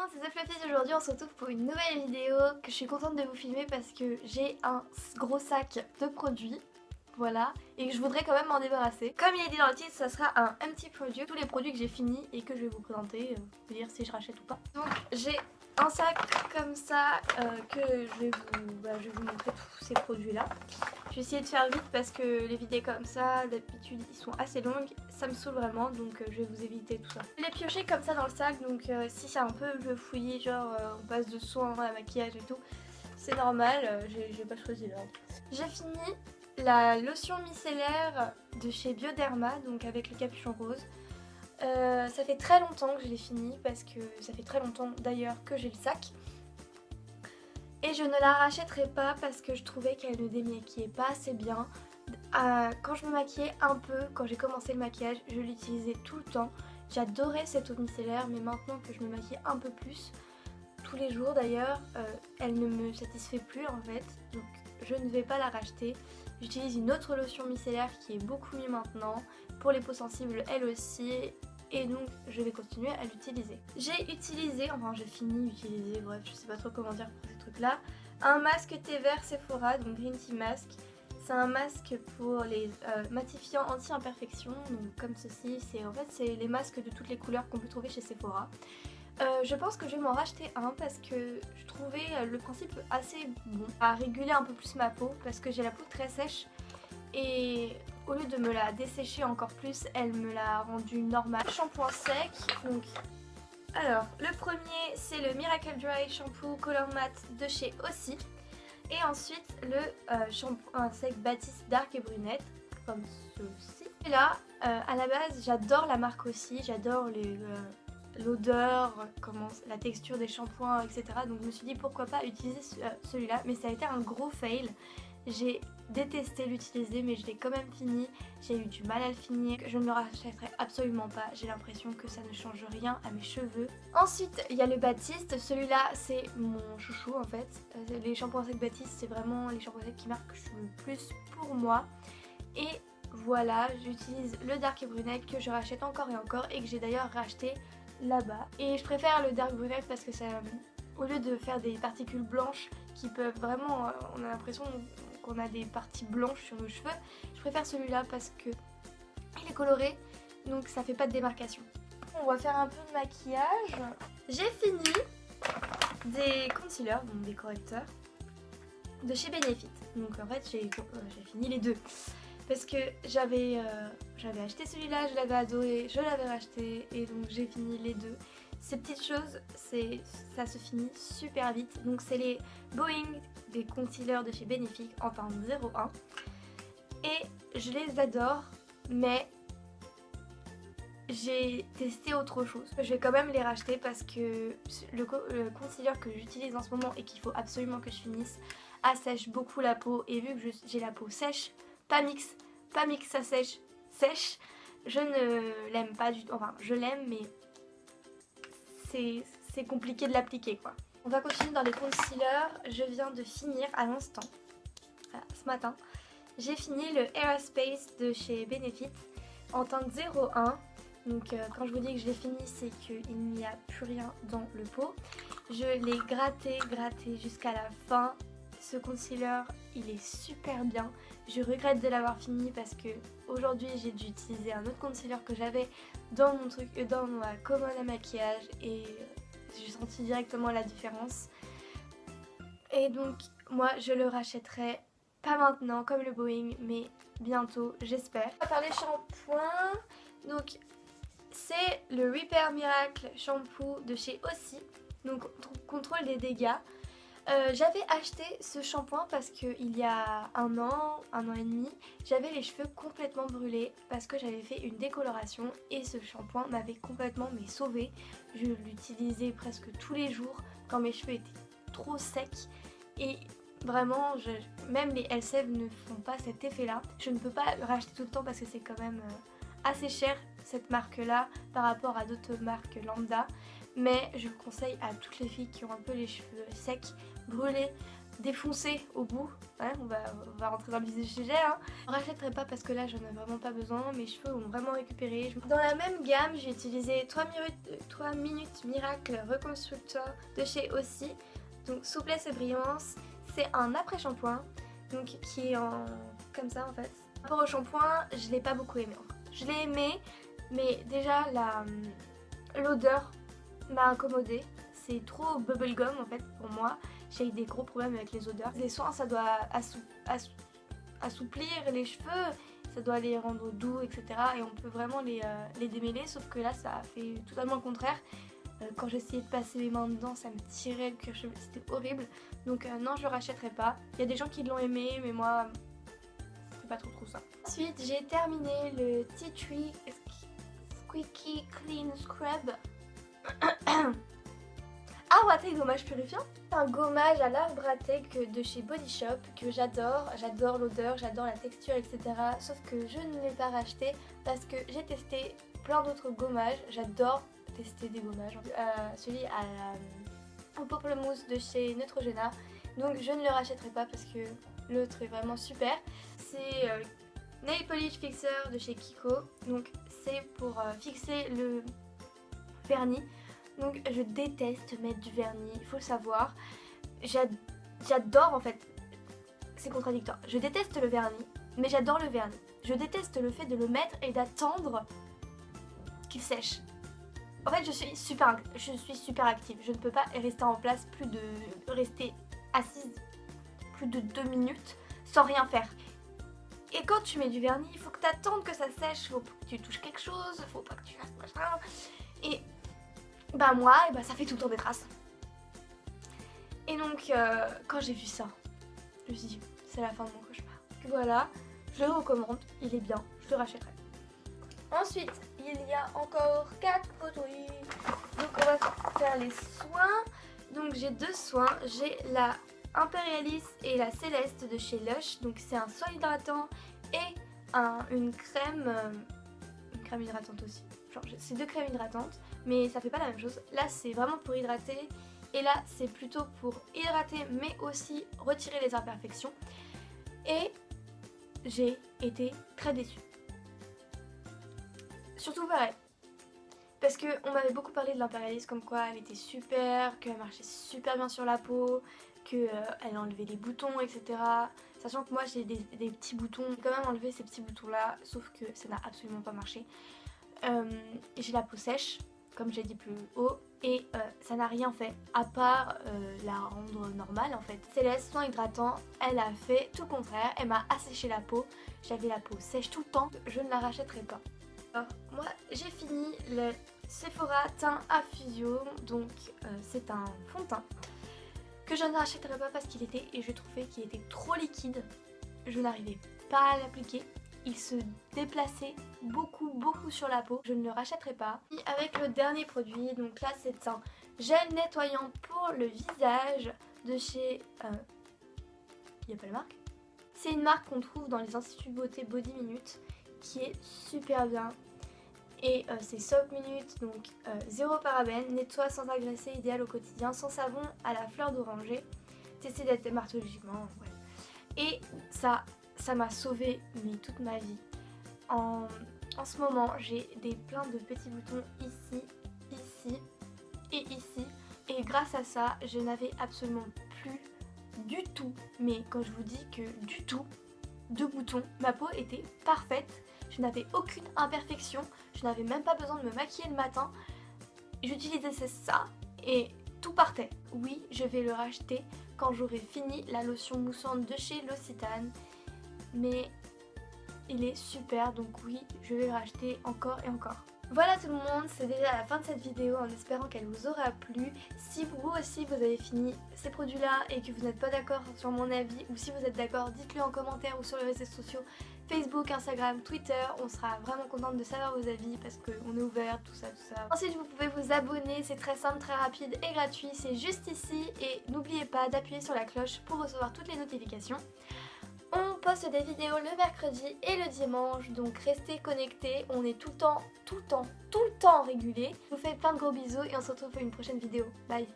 monde, c'est Fluffy. Aujourd'hui on se retrouve pour une nouvelle vidéo que je suis contente de vous filmer parce que j'ai un gros sac de produits. Voilà, et que je voudrais quand même m'en débarrasser. Comme il est dit dans le titre, ça sera un empty produit, tous les produits que j'ai finis et que je vais vous présenter, dire si je rachète ou pas. Donc j'ai un sac comme ça que je vais vous montrer tous ces produits là. Je vais essayer de faire vite parce que les vidéos comme ça, d'habitude, ils sont assez longues. Ça me saoule vraiment, donc je vais vous éviter tout ça. Je l'ai pioché comme ça dans le sac, donc si c'est un peu fouillé, genre on passe de soins à maquillage et tout, c'est normal, j'ai pas choisi l'ordre. J'ai fini la lotion micellaire de chez Bioderma, donc avec le capuchon rose. Ça fait très longtemps que je l'ai fini parce que ça fait très longtemps d'ailleurs que j'ai le sac. Et je ne la rachèterai pas parce que je trouvais qu'elle ne démaquillait pas assez bien. Quand je me maquillais un peu, quand j'ai commencé le maquillage, je l'utilisais tout le temps. J'adorais cette eau micellaire, mais maintenant que je me maquille un peu plus, tous les jours d'ailleurs, elle ne me satisfait plus en fait. Donc je ne vais pas la racheter. J'utilise une autre lotion micellaire qui est beaucoup mieux maintenant. Pour les peaux sensibles, elle aussi. Et donc je vais continuer à l'utiliser. J'ai utilisé, enfin j'ai fini d'utiliser, bref je sais pas trop comment dire pour ces trucs là, un masque thé vert Sephora, donc Green Tea Mask. C'est un masque pour les matifiants anti-imperfection, donc comme ceci, c'est les masques de toutes les couleurs qu'on peut trouver chez Sephora. Je pense que je vais m'en racheter un parce que je trouvais le principe assez bon à réguler un peu plus ma peau parce que j'ai la peau très sèche et au lieu de me la dessécher encore plus, elle me l'a rendue normale. Shampoing sec, donc alors le premier c'est le Miracle Dry Shampoo Color Matte de chez Aussie et ensuite le shampoing sec Batiste Dark et Brunette comme ceci. Et là à la base j'adore la marque Aussie, j'adore l'odeur, la texture des shampoings, etc. Donc je me suis dit pourquoi pas utiliser celui-là, mais ça a été un gros fail. J'ai détesté l'utiliser mais je l'ai quand même fini, j'ai eu du mal à le finir, je ne le rachèterai absolument pas, j'ai l'impression que ça ne change rien à mes cheveux. Ensuite il y a le Batiste, celui-là c'est mon chouchou en fait, les shampoings secs Batiste c'est vraiment les shampoings secs qui marquent le plus pour moi. Et voilà, j'utilise le Dark et Brunette que je rachète encore et encore et que j'ai d'ailleurs racheté là-bas. Et je préfère le Dark Brunette parce que ça, au lieu de faire des particules blanches qui peuvent vraiment, on a l'impression qu'on a des parties blanches sur nos cheveux, je préfère celui-là parce que il est coloré, donc ça fait pas de démarcation. On va faire un peu de maquillage. J'ai fini des concealers, donc des correcteurs de chez Benefit. Donc en fait j'ai fini les deux. Parce que j'avais acheté celui-là, je l'avais adoré, je l'avais racheté et donc j'ai fini les deux. Ces petites choses, ça se finit super vite. Donc c'est les Boeing des concealers de chez Benefit en teinte 01. Et je les adore, mais j'ai testé autre chose. Je vais quand même les racheter parce que le concealer que j'utilise en ce moment et qu'il faut absolument que je finisse assèche beaucoup la peau. Et vu que j'ai la peau sèche, pas mix, ça sèche, je ne l'aime pas du tout, enfin je l'aime mais c'est compliqué de l'appliquer quoi. On va continuer dans les concealers, je viens de finir à l'instant, ce matin, j'ai fini le Aerospace de chez Benefit en teinte 01. Donc quand je vous dis que je l'ai fini, c'est qu'il n'y a plus rien dans le pot. Je l'ai gratté jusqu'à la fin. Ce concealer, il est super bien. Je regrette de l'avoir fini parce que aujourd'hui j'ai dû utiliser un autre concealer que j'avais dans ma commode à maquillage et j'ai senti directement la différence. Et donc moi je le rachèterai pas maintenant comme le Boeing mais bientôt j'espère. On va faire les shampoings. Donc c'est le Repair Miracle Shampoo de chez Aussie. Donc contrôle des dégâts. J'avais acheté ce shampoing parce qu'il y a un an et demi, j'avais les cheveux complètement brûlés parce que j'avais fait une décoloration et ce shampoing m'avait complètement sauvée. Je l'utilisais presque tous les jours quand mes cheveux étaient trop secs et vraiment même les Elseve ne font pas cet effet là. Je ne peux pas le racheter tout le temps parce que c'est quand même assez cher cette marque là par rapport à d'autres marques lambda. Mais je vous conseille à toutes les filles qui ont un peu les cheveux secs, brûlés, défoncé au bout. Ouais, on va rentrer dans le vif du sujet. Hein. Je ne rachèterai pas parce que là j'en ai vraiment pas besoin. Mes cheveux ont vraiment récupéré. Dans la même gamme, j'ai utilisé 3 minutes Miracle Reconstructor de chez Aussi. Donc souplesse et brillance. C'est un après-shampoing. Donc qui est en comme ça en fait. Par rapport au shampoing, je l'ai pas beaucoup aimé. Je l'ai aimé, mais déjà l'odeur m'a incommodée. C'est trop bubblegum en fait pour moi. J'ai eu des gros problèmes avec les odeurs. Les soins, ça doit assouplir les cheveux, ça doit les rendre doux, etc. Et on peut vraiment les démêler, sauf que là, ça a fait totalement le contraire. Quand j'essayais de passer mes mains dedans, ça me tirait le cuir chevelu, c'était horrible. Donc non, je le rachèterai pas. Il y a des gens qui l'ont aimé, mais moi, c'est pas trop ça. Ensuite, j'ai terminé le Tea Tree Squeaky Clean Scrub. Arbre gommage purifiant. C'est un gommage à l'arbre à thé de chez Body Shop que j'adore. J'adore l'odeur, j'adore la texture, etc. Sauf que je ne l'ai pas racheté parce que j'ai testé plein d'autres gommages. J'adore tester des gommages. Celui au pamplemousse de chez Neutrogena. Donc je ne le rachèterai pas parce que l'autre est vraiment super. C'est Nail Polish Fixer de chez Kiko. Donc c'est pour fixer le vernis. Donc je déteste mettre du vernis, il faut le savoir. J'adore en fait, c'est contradictoire. Je déteste le vernis, mais j'adore le vernis. Je déteste le fait de le mettre et d'attendre qu'il sèche. En fait je suis super active. Je ne peux pas rester en place rester assise plus de 2 minutes sans rien faire. Et quand tu mets du vernis, il faut que tu attendes que ça sèche, il faut que tu touches quelque chose, il faut pas que tu fasses machin. Et bah moi, ça fait tout le temps des traces. Et donc quand j'ai vu ça, je me suis dit c'est la fin de mon cauchemar. Voilà, je le recommande, il est bien, je le rachèterai. Ensuite, il y a encore 4 produits. Donc on va faire les soins. Donc j'ai 2 soins, j'ai la Impérialis et la Céleste de chez Lush. Donc c'est un soin hydratant et une crème hydratante aussi. Genre c'est 2 crèmes hydratantes, mais ça fait pas la même chose. Là c'est vraiment pour hydrater et là c'est plutôt pour hydrater mais aussi retirer les imperfections. Et j'ai été très déçue. Surtout pareil. Parce qu'on m'avait beaucoup parlé de l'Impérialis comme quoi elle était super, qu'elle marchait super bien sur la peau, qu'elle enlevait les boutons, etc. Sachant que moi j'ai des petits boutons, j'ai quand même enlevé ces petits boutons là, sauf que ça n'a absolument pas marché. J'ai la peau sèche, comme j'ai dit plus haut, et ça n'a rien fait, à part la rendre normale en fait. Céleste, soin hydratant, elle a fait tout le contraire, elle m'a asséché la peau, j'avais la peau sèche tout le temps, je ne la rachèterai pas. Alors, moi j'ai fini le Sephora Teint Affusio, donc c'est un fond de teint que je ne rachèterai pas parce qu'il était, et je trouvais qu'il était trop liquide, je n'arrivais pas à l'appliquer. Il se déplaçait beaucoup sur la peau, je ne le rachèterai pas. Et avec le dernier produit, donc là c'est un gel nettoyant pour le visage de chez... il n'y a pas la marque. C'est une marque qu'on trouve dans les instituts de beauté Body Minute qui est super bien. Et c'est Soap Minute, donc 0 parabènes, nettoie sans agresser, idéal au quotidien, sans savon à la fleur d'oranger, testé dermatologiquement, ouais. Et ça m'a sauvé mais toute ma vie. En ce moment j'ai plein de petits boutons ici, ici et ici. Et grâce à ça je n'avais absolument plus du tout, mais quand je vous dis que du tout, de boutons, ma peau était parfaite. Je n'avais aucune imperfection, je n'avais même pas besoin de me maquiller le matin. J'utilisais ça et tout partait. Oui, je vais le racheter quand j'aurai fini la lotion moussante de chez L'Occitane. Mais il est super, donc oui, je vais le racheter encore et encore. Voilà tout le monde, c'est déjà la fin de cette vidéo en espérant qu'elle vous aura plu. Si vous aussi vous avez fini ces produits là et que vous n'êtes pas d'accord sur mon avis, ou si vous êtes d'accord, dites-le en commentaire ou sur les réseaux sociaux, Facebook, Instagram, Twitter, on sera vraiment contente de savoir vos avis parce qu'on est ouvert, tout ça. Ensuite vous pouvez vous abonner, c'est très simple, très rapide et gratuit, c'est juste ici, et n'oubliez pas d'appuyer sur la cloche pour recevoir toutes les notifications. On poste des vidéos le mercredi et le dimanche, donc restez connectés, on est tout le temps régulé. Je vous fais plein de gros bisous et on se retrouve pour une prochaine vidéo. Bye!